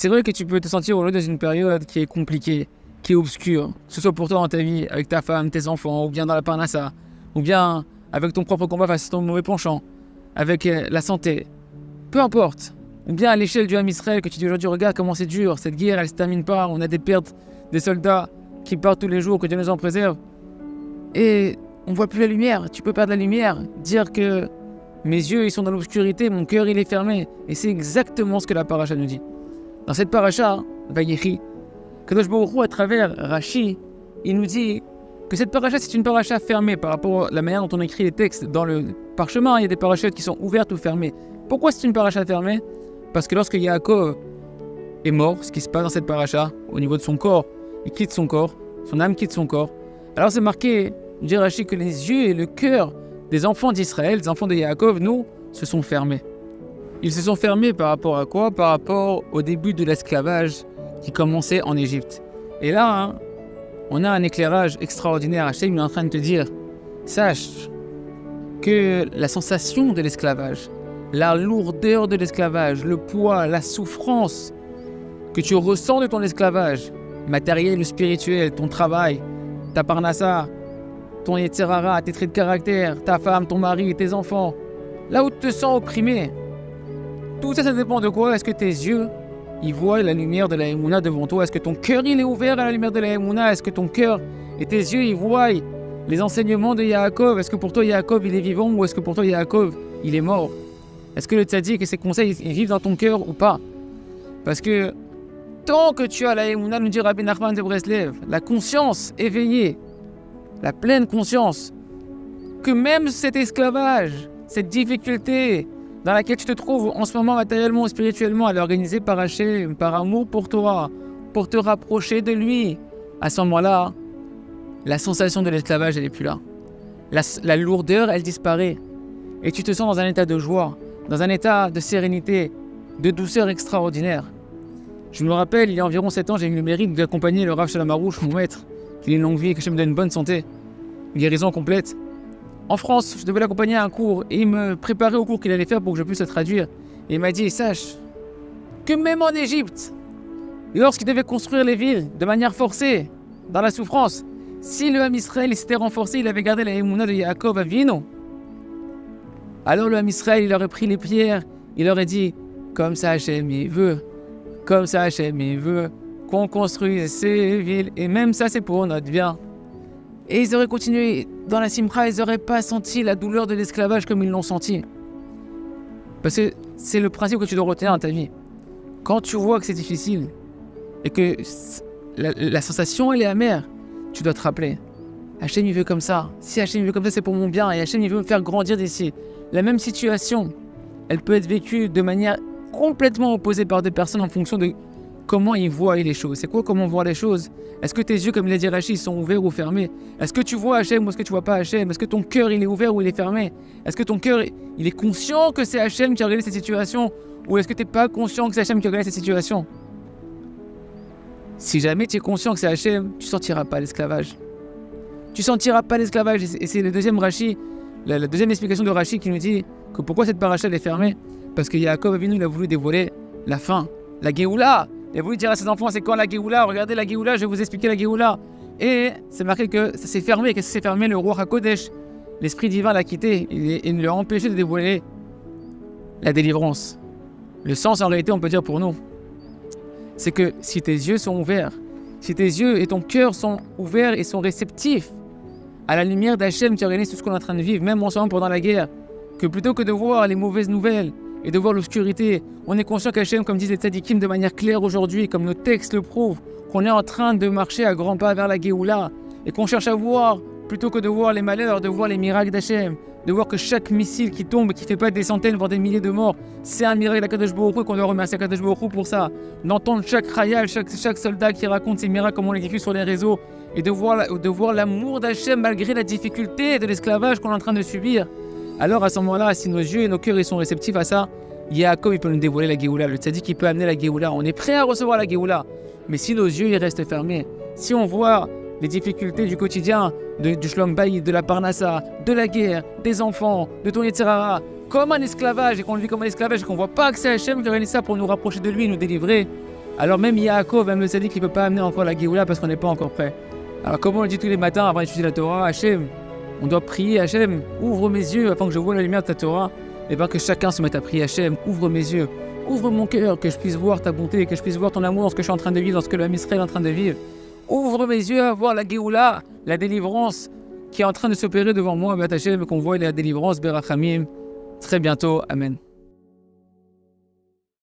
C'est vrai que tu peux te sentir aujourd'hui dans une période qui est compliquée, qui est obscure, que ce soit pour toi dans ta vie, avec ta femme, tes enfants, ou bien dans la parnassa, ou bien avec ton propre combat face à ton mauvais penchant, avec la santé, peu importe. Ou bien à l'échelle du Ham Israël que tu dis aujourd'hui, regarde comment c'est dur, cette guerre elle ne se termine pas, on a des pertes, des soldats qui partent tous les jours, que Dieu nous en préserve. Et on ne voit plus la lumière, tu peux perdre la lumière, dire que mes yeux ils sont dans l'obscurité, mon cœur il est fermé. Et c'est exactement ce que la paracha nous dit. Dans cette paracha, Vayechi, Kadosh Baruch Hu, à travers Rashi, il nous dit que cette paracha c'est une paracha fermée par rapport à la manière dont on écrit les textes dans le parchemin. Il y a des parachettes qui sont ouvertes ou fermées. Pourquoi c'est une paracha fermée? Parce que lorsque Yaakov est mort, ce qui se passe dans cette paracha, au niveau de son corps, il quitte son corps, son âme quitte son corps. Alors c'est marqué, dit Rashi, que les yeux et le cœur des enfants d'Israël, des enfants de Yaakov, nous, se sont fermés. Ils se sont fermés par rapport à quoi? Par rapport au début de l'esclavage qui commençait en Égypte. Et là, on a un éclairage extraordinaire. Hachem est en train de te dire, sache que la sensation de l'esclavage, la lourdeur de l'esclavage, le poids, la souffrance que tu ressens de ton esclavage, matériel ou spirituel, ton travail, ta parnassa, ton yetzerara, tes traits de caractère, ta femme, ton mari, tes enfants, là où tu te sens opprimé, tout ça, ça dépend de quoi? Est-ce que tes yeux, ils voient la lumière de la Emouna devant toi? Est-ce que ton cœur, il est ouvert à la lumière de la Emouna? Est-ce que ton cœur et tes yeux, ils voient les enseignements de Yaakov? Est-ce que pour toi, Yaakov, il est vivant ou est-ce que pour toi, Yaakov, il est mort? Est-ce que le tzaddik et ses conseils, ils vivent dans ton cœur ou pas? Parce que tant que tu as la Emouna, nous dit Rabbi Nachman de Breslev, la conscience éveillée, la pleine conscience, que même cet esclavage, cette difficulté dans laquelle tu te trouves en ce moment matériellement ou spirituellement, elle est organisée par Hachem, par amour pour toi, pour te rapprocher de lui. À ce moment-là, la sensation de l'esclavage, elle n'est plus là. La lourdeur, elle disparaît. Et tu te sens dans un état de joie, dans un état de sérénité, de douceur extraordinaire. Je me rappelle, il y a environ 7 ans, j'ai eu le mérite d'accompagner le Rav Shalom Harouche, mon maître, qu'il ait une longue vie et que Hachem me donne une bonne santé, une guérison complète. En France, je devais l'accompagner à un cours et il me préparait au cours qu'il allait faire pour que je puisse le traduire. Et il m'a dit, sache que même en Égypte, lorsqu'il devait construire les villes de manière forcée, dans la souffrance, si le Ham Israël s'était renforcé, il avait gardé la Emouna de Yaakov Avinu, alors le Ham Israël, il aurait pris les pierres, il aurait dit, comme ça Hachem il veut, comme ça Hachem il veut, qu'on construise ces villes, et même ça c'est pour notre bien. Et ils auraient continué dans la simcha, ils n'auraient pas senti la douleur de l'esclavage comme ils l'ont senti. Parce que c'est le principe que tu dois retenir dans ta vie. Quand tu vois que c'est difficile et que la sensation elle est amère, tu dois te rappeler, Hachem il veut comme ça. Si Hachem il veut comme ça, c'est pour mon bien et Hachem il veut me faire grandir d'ici. La même situation, elle peut être vécue de manière complètement opposée par des personnes en fonction de comment ils voient les choses. C'est quoi comment on voit les choses? Est-ce que tes yeux, comme l'a dit Rachid, sont ouverts ou fermés? Est-ce que tu vois Hachem ou est-ce que tu vois pas Hachem? Est-ce que ton cœur il est ouvert ou il est fermé? Est-ce que ton cœur il est conscient que c'est Hachem qui a organisé cette situation? Ou est-ce que tu n'es pas conscient que c'est Hachem qui a organisé cette situation? Si jamais tu es conscient que c'est Hachem, tu ne sortiras pas l'esclavage. Tu ne sentiras pas l'esclavage. Et c'est le deuxième Rashi, la deuxième explication de Rashi qui nous dit que pourquoi cette paracha est fermée? Parce que Yaakov Avinu il a voulu dévoiler la fin, la Géoula. Il a voulu dire à ses enfants, c'est quand la Géoula? Regardez la Géoula, je vais vous expliquer la Géoula. Et c'est marqué que ça s'est fermé. Qu'est-ce que c'est fermé? Le roi HaKodesh, l'Esprit divin l'a quitté. Il l'a empêché de dévoiler la délivrance. Le sens, en réalité, on peut dire pour nous, c'est que si tes yeux sont ouverts, si tes yeux et ton cœur sont ouverts et sont réceptifs à la lumière d'Hachem qui organise tout ce qu'on est en train de vivre, même en ce moment pendant la guerre, que plutôt que de voir les mauvaises nouvelles et de voir l'obscurité, on est conscient qu'Hachem, comme disent les tzadikim de manière claire aujourd'hui, comme nos textes le prouvent, qu'on est en train de marcher à grands pas vers la Géoula et qu'on cherche à voir, plutôt que de voir les malheurs, de voir les miracles d'Hachem, de voir que chaque missile qui tombe, qui ne fait pas des centaines, voire des milliers de morts, c'est un miracle d'Akadosh Baruch Hu et qu'on doit remercier Akadosh Baruch Hu pour ça. D'entendre chaque khayal, chaque soldat qui raconte ces miracles, comme on les diffuse sur les réseaux, et de voir l'amour d'Hachem malgré la difficulté de l'esclavage qu'on est en train de subir. Alors à ce moment-là, si nos yeux et nos cœurs ils sont réceptifs à ça, Yaakov il peut nous dévoiler la Géoula, le tzaddik il peut amener la Géoula, on est prêt à recevoir la Géoula. Mais si nos yeux ils restent fermés, si on voit les difficultés du quotidien, du Shlom Bayit, de la Parnassa, de la guerre, des enfants, de ton Yetzirara, comme un esclavage, et qu'on le vit comme un esclavage, et qu'on ne voit pas que c'est Hachem qui organise ça pour nous rapprocher de lui, nous délivrer, Alors même Yaakov, même le Sadiq, il ne peut pas amener encore la Géoula parce qu'on n'est pas encore prêt. Alors comme on le dit tous les matins avant d'étudier la Torah, Hachem, on doit prier, Hachem, ouvre mes yeux afin que je voie la lumière de ta Torah. Et bien que chacun se mette à prier, Hachem, ouvre mes yeux, ouvre mon cœur, que je puisse voir ta bonté, que je puisse voir ton amour dans ce que je suis en train de vivre, dans ce que l'homme Israël est en train de vivre. Ouvre mes yeux à voir la Géoula, la délivrance qui est en train de s'opérer devant moi, Hachem, qu'on voit la délivrance, Berachamim, très bientôt, Amen.